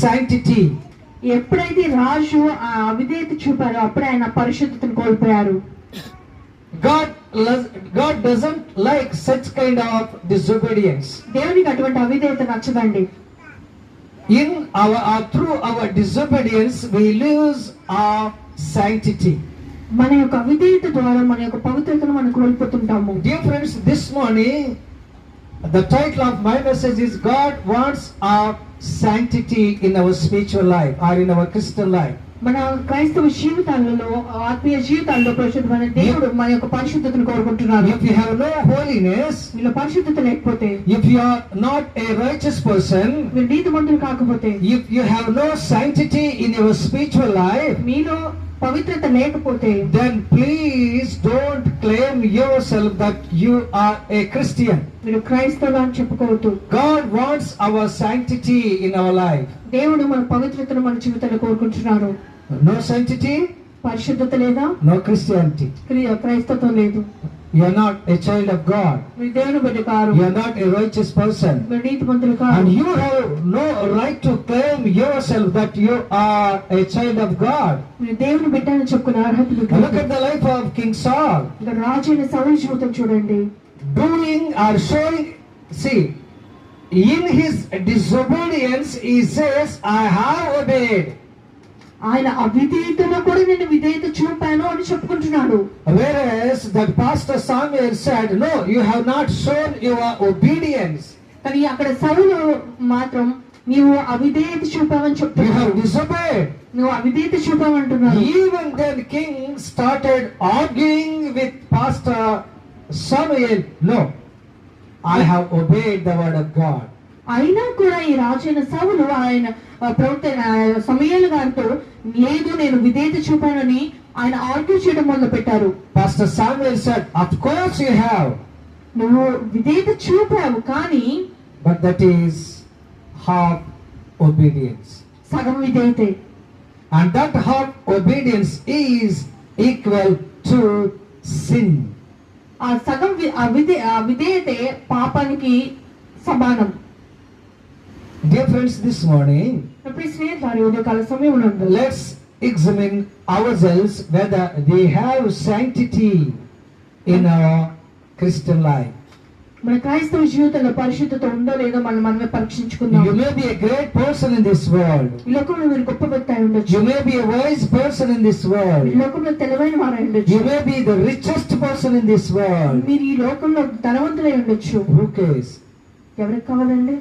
sanctity. ఎప్పుడైతే రాజు ఆ అవిధేయత చూపారో అప్పుడే ఆయన పరిశుద్ధతను కోల్పోయారు. God doesn't like such kind of disobedience. దేవునికి అటువంటి అవిధేయత నచ్చదండి. Through our disobedience we lose our sanctity. మన యొక్క అవిధేయత ద్వారా మన యొక్క పవిత్రతను మనం కోల్పోతుంటాము. Dear friends, this morning the title of my message is God wants our sanctity in our spiritual life or in our Christian life. మన క్రైస్తవ జీవితాలలో ఆత్మీయ జీవితాల్లో పరిశుద్ధమైన దేవుడు మన యొక్క పరిశుద్ధతను కోరుకుంటున్నారు. If you have no holiness, మీలో పరిశుద్ధత లేకపోతే, if you are not a righteous person, మీరు నీతిమంతులు కాకపోతే, if you have no sanctity in your spiritual life, మీలో పవిత్రత లేకపోతే, then please don't claim yourself that you are a Christian. మీరు క్రైస్తవులు అని చెప్పుకోవద్దు. God wants our sanctity in our life. దేవుడు మన పవిత్రతను మన జీవితంలో కోరుకుంటున్నాడు. No sanctity, పరిశుద్ధత లేదా, no Christianity. క్రైస్తవం లేదు. You are not a child of God. మీరు దేవుని బిడ్డ car. You are not a righteous person. మీరు నీతిమంతులు car. And you have no right to claim yourself that you are a child of God. మీరు దేవుని బిడ్డ అని చెప్పుకునే అర్హత మీకు లేదు. Look at the life of King Saul. ఇక రాజు అయిన సౌలు జీవితం చూడండి. Doing or showing, see, in his disobedience he says, I have obeyed. ఆయన అవిధేయతలో కూడా నేను విధేయత చూపాను అని చెప్పుకుంటున్నాడు. Whereas that pastor Samuel said, no, you have not shown your obedience. కానీ అక్కడ సౌలు మాత్రం నీవు అవిధేయత చూపావని You చెప్తున్నాడు. have disobeyed. నువ్వు అవిధేయత చూపావంటున్నాడు. Even then king started arguing with pastor Samuel, no, I have obeyed the word of God. అయినా కూడా ఈ రాజైన సౌలు ఆయన ప్రవక్త సమూయేలు గారితో లేదు నేను విధేయత చూపానని ఆయన ఆర్గ్యూ చేయడం మొదలు పెట్టారు. Pastor Samuel said, of course you have. నువ్వు విధేయత చూపావు కానీ But that is half obedience. సగం విధేయతే. And that half obedience is equal to sin. ఆ సగం విధేయతే పాపానికి సమానం. Dear friends, this morning, స్నేహితులారా ఉదయకాల సమయంలో let's examine ourselves whether we have sanctity in our Christian life. మన క్రైస్తవ జీవితంలో పరిశుద్ధత ఉందో లేదో మనం మనమే పరీక్షించుకుందాం. You may be a great person in this world. ఈ లోకంలో మీరు గొప్ప వ్యక్తి అయి ఉండొచ్చు. You may be a wise person in this world. ఈ లోకంలో తెలివైన వారు అయి ఉండొచ్చు. You may be the richest person in this world. మీరు ఈ లోకంలో ధనవంతులై ఉండొచ్చు. Who cares? ఎవరికి కావాలండి?